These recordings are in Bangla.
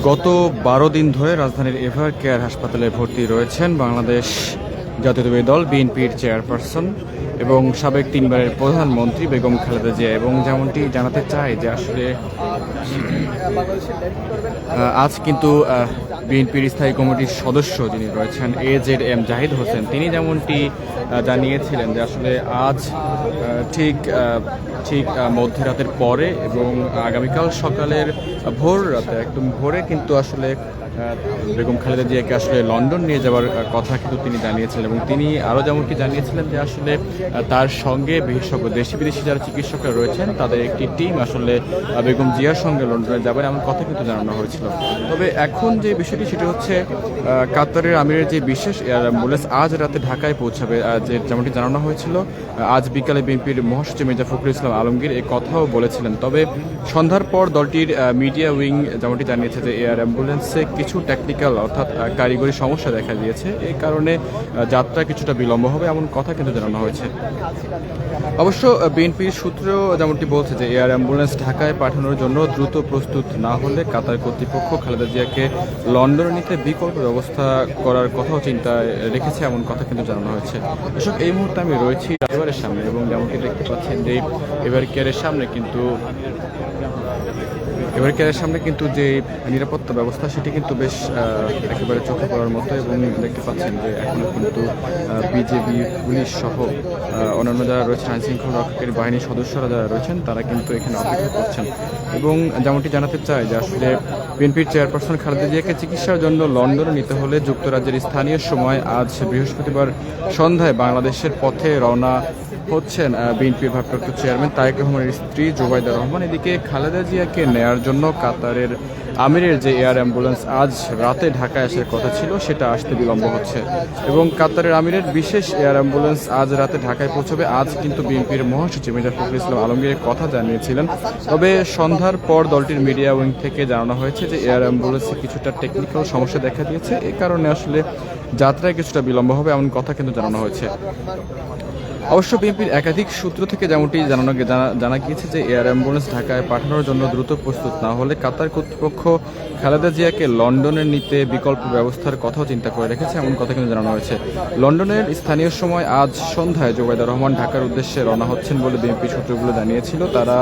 গত 12 দিন ধরে রাজধানীর এভার কেয়ার হাসপাতালে ভর্তি রয়েছেন বাংলাদেশ জাতীয়তাবাদী দল বিএনপির চেয়ারপারসন এবং সাবেক 3বারের প্রধানমন্ত্রী বেগম খালেদা জিয়া। এবং যেমনটি জানাতে চাই যে আসলে আজ কিন্তু বিএনপির স্থায়ী কমিটির সদস্য যিনি রয়েছেন AZM জাহিদ হোসেন, তিনি যেমনটি জানিয়েছিলেন যে আসলে আজ ঠিক মধ্যরাতের পরে এবং আগামীকাল সকালের ভোর রাতে একদম ভোরে কিন্তু আসলে বেগম খালেদা জিয়াকে আসলে লন্ডন নিয়ে যাওয়ার কথা কিন্তু তিনি জানিয়েছিলেন। এবং তিনি আরও যেমনটি জানিয়েছিলেন যে আসলে তার সঙ্গে বিশেষজ্ঞ দেশি বিদেশি যারা চিকিৎসকরা রয়েছেন তাদের একটি টিম আসলে বেগম জিয়ার সঙ্গে লন্ডনে যাবেন এমন কথা কিন্তু জানানো হয়েছিল। তবে এখন যে বিষয়টি সেটি হচ্ছে কাতারের আমিরের যে বিশেষ এয়ার অ্যাম্বুলেন্স আজ রাতে ঢাকায় পৌঁছাবে, যে যেমনটি জানানো হয়েছিল আজ বিকালে বিএনপির মহাসচিব মির্জা ফখরুল ইসলাম আলমগীর এই কথাও বলেছিলেন। তবে সন্ধ্যার পর দলটির মিডিয়া উইং যেমনটি জানিয়েছে যে এয়ার অ্যাম্বুলেন্সে কিছু টেকনিক্যাল অর্থাৎ কারিগরি সমস্যা দেখা দিয়েছে, এই কারণে যাত্রা কিছুটা বিলম্ব হবে এমন কথা কিন্তু জানানো হয়েছে। অবশ্য বিএনপির সূত্রেও যেমনটি বলছে যে এয়ার অ্যাম্বুলেন্স ঢাকায় পাঠানোর জন্য দ্রুত প্রস্তুত না হলে কাতার কর্তৃপক্ষ খালেদা জিয়াকে লন্ডনে নিতে বিকল্প ব্যবস্থা করার কথাও চিন্তায় রেখেছে এমন কথা কিন্তু জানানো হয়েছে। দর্শক, এই মুহূর্তে আমি রয়েছি এভারের সামনে এবং যেমনটি দেখতে পাচ্ছেন যে এভার কেয়ারের সামনে কিন্তু যে নিরাপত্তা ব্যবস্থা সেটি কিন্তু বেশ একেবারে চোখে পড়ার মতো। এবং দেখতে পাচ্ছেন যে এখনো কিন্তু বিজেপি পুলিশ সহ অন্যান্য যারা রয়েছেন আইনশৃঙ্খলা রক্ষাকারী বাহিনীর সদস্যরা যারা রয়েছেন তারা কিন্তু এখানে অপেক্ষা করছেন। এবং যেমনটি জানাতে চাই যে আসলে বিএনপির চেয়ারপারসন খালেদা জিয়াকে চিকিৎসার জন্য লন্ডনে নিতে হলে যুক্তরাজ্যের স্থানীয় সময় আজ বৃহস্পতিবার সন্ধ্যায় বাংলাদেশের পথে রওনা হচ্ছেন বিএনপির ভারপ্রাপ্ত চেয়ারম্যান তারেক রহমানের স্ত্রী জুবাইদা রহমান। এদিকে খালেদা জিয়াকে নেয়ার জন্য কাতারের আমিরের যে এয়ার অ্যাম্বুলেন্স আজ রাতে ঢাকায় আসার কথা ছিল সেটা আসতে বিলম্ব হচ্ছে এবং কাতারের আমিরের বিশেষ এয়ার অ্যাম্বুলেন্স আজ রাতে ঢাকায় পৌঁছবে। আজ কিন্তু বিএনপির মহাসচিব মির্জা ফখরুল ইসলাম আলমগীরের কথা জানিয়েছিলেন। তবে সন্ধ্যার পর দলটির মিডিয়া উইং থেকে জানানো হয়েছে যে এয়ার অ্যাম্বুলেন্সে কিছুটা টেকনিক্যাল সমস্যা দেখা দিয়েছে, এই কারণে আসলে যাত্রায় কিছুটা বিলম্ব হবে এমন কথা কিন্তু জানানো হয়েছে। অবশ্য বিএনপির একাধিক সূত্র থেকে যেমনটি জানা গিয়েছে যে এয়ার অ্যাম্বুলেন্স ঢাকায় পাঠানোর জন্য দ্রুত প্রস্তুত না হলে কাতার কর্তৃপক্ষ খালেদা জিয়াকে লন্ডনে নিতে বিকল্প ব্যবস্থার কথাও চিন্তা করে রেখেছে এমন কথা কিন্তু জানানো হয়েছে। লন্ডনের স্থানীয় সময় আজ সন্ধ্যায় জুবাইদা রহমান ঢাকার উদ্দেশ্যে রওনা হচ্ছেন বলে বিএনপি সূত্রগুলো জানিয়েছিল। তারা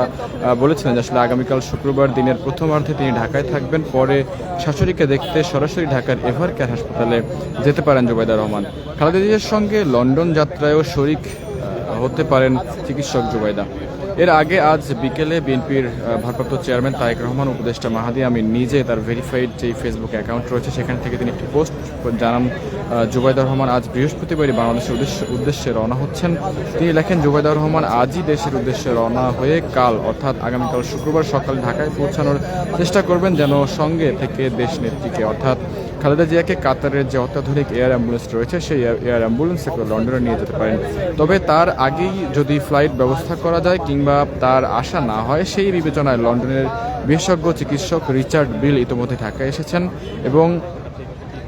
বলেছিলেন যে আসলে আগামীকাল শুক্রবার দিনের প্রথমার্ধে তিনি ঢাকায় থাকবেন, পরে শাশুড়িকে দেখতে সরাসরি ঢাকার এভার কেয়ার হাসপাতালে যেতে পারেন জুবাইদা রহমান। খালেদা জিয়ার সঙ্গে লন্ডন যাত্রায়ও শরিক হতে পারেন চিকিৎসক জুবাইদা। এর আগে আজ বিকেলে বিএনপির ভারপ্রাপ্ত চেয়ারম্যান তারেক রহমান উপদেষ্টা মাহাদি আমিন নিজে তার ভেরিফাইড যে ফেসবুক অ্যাকাউন্ট রয়েছে সেখান থেকে তিনি একটি পোস্ট জানান জুবাইদা রহমান আজ বৃহস্পতিবারই বাংলাদেশের উদ্দেশ্যে রওনা হচ্ছেন। তিনি লেখেন, জুবাইদা রহমান আজই দেশের উদ্দেশ্যে রওনা হয়ে কাল অর্থাৎ আগামীকাল শুক্রবার সকালে ঢাকায় পৌঁছানোর চেষ্টা করবেন যেন সঙ্গে থেকে দেশ নেত্রীকে অর্থাৎ খালেদা জিয়াকে কাতারের যে অত্যাধুনিক এয়ার অ্যাম্বুলেন্স রয়েছে সেই এয়ার অ্যাম্বুলেন্সে করে লন্ডনে নিয়ে যেতে পারেন। তবে তার আগেই যদি ফ্লাইট ব্যবস্থা করা যায় কিংবা তার আশা না হয় সেই বিবেচনায় লন্ডনের বিশেষজ্ঞ চিকিৎসক রিচার্ড বিল ইতিমধ্যে ঢাকায় এসেছেন এবং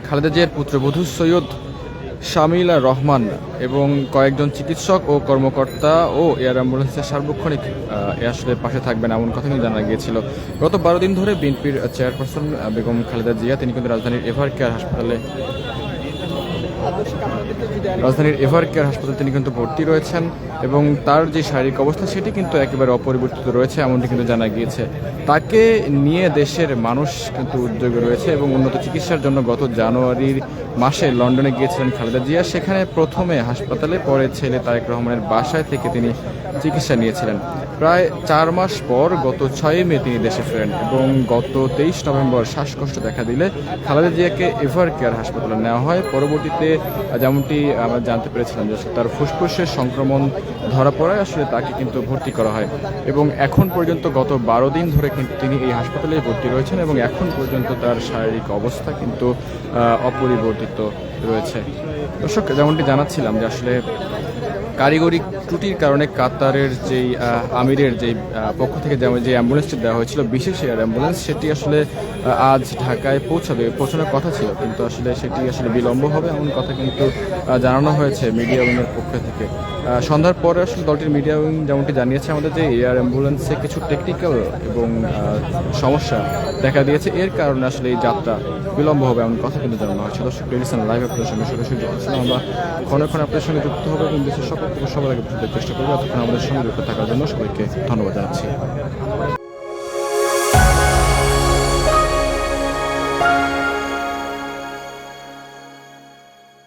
খালেদা জিয়ার পুত্রবধূ সৈয়দ শামিলা রহমান এবং কয়েকজন চিকিৎসক ও কর্মকর্তা ও এয়ার অ্যাম্বুলেন্সের সার্বক্ষণিক আসলে পাশে থাকবেন এমন কথা কিন্তু জানা গিয়েছিল। গত 12 দিন ধরে বিএনপির চেয়ারপারসন বেগম খালেদা জিয়া তিনি কিন্তু রাজধানীর এভার কেয়ার হাসপাতালে তিনি কিন্তু ভর্তি রয়েছেন এবং তার যে শারীরিক অবস্থা সেটি কিন্তু একেবারে অপরিবর্তিত রয়েছে এমনটি কিন্তু জানা গিয়েছে। তাকে নিয়ে দেশের মানুষ কিন্তু উদ্যোগে রয়েছে এবং উন্নত চিকিৎসার জন্য গত জানুয়ারির মাসে লন্ডনে গিয়েছিলেন খালেদা জিয়া। সেখানে প্রথমে হাসপাতালে, পরে ছেলে তারেক রহমানের বাসায় থেকে তিনি চিকিৎসা নিয়েছিলেন। প্রায় 4 মাস পর গত 6 মে তিনি দেশে ফেরেন এবং গত 23 নভেম্বর শ্বাসকষ্ট দেখা দিলে খালেদা জিয়াকে এভার কেয়ার হাসপাতালে নেওয়া হয়। পরবর্তীতে যেমনটি আমরা জানতে পেরেছিলাম যে তার ফুসফুসের সংক্রমণ ধরা পড়ায় আসলে তাকে কিন্তু ভর্তি করা হয় এবং এখন পর্যন্ত গত 12 দিন ধরে কিন্তু তিনি এই হাসপাতালে ভর্তি রয়েছেন এবং এখন পর্যন্ত তার শারীরিক অবস্থা কিন্তু অপরিবর্তিত রয়েছে। দর্শক, যেমনটি জানাচ্ছিলাম যে আসলে কারিগরি ত্রুটির কারণে কাতারের যেই আমিরের যেই পক্ষ থেকে যে অ্যাম্বুলেন্সটি দেওয়া হয়েছিল বিশেষ এয়ার অ্যাম্বুলেন্স, সেটি আসলে আজ ঢাকায় পৌঁছানোর কথা ছিল, কিন্তু আসলে সেটি আসলে বিলম্ব হবে এমন কথা কিন্তু জানানো হয়েছে মিডিয়া উইংয়ের পক্ষ থেকে। সন্ধ্যার পরে আসলে দলটির মিডিয়া উইং যেমনটি জানিয়েছে আমাদের, যে এয়ার অ্যাম্বুলেন্সে কিছু টেকনিক্যাল এবং সমস্যা দেখা দিয়েছে, এর কারণে আসলে এই যাত্রা বিলম্ব হবে এমন কথা কিন্তু জানানো হয়েছে। দর্শক, টেলিভিশন লাইভ আপনাদের সঙ্গে সরাসরি যুক্ত ছিলাম আমরা, ক্ষণে ক্ষণে আপনাদের সঙ্গে যুক্ত হবে এবং দেশের সকল থেকে সবার আগে পৌঁছাতে চেষ্টা করবো। এতক্ষণ আমাদের সঙ্গে যুক্ত থাকার জন্য সবাইকে ধন্যবাদ জানাচ্ছি।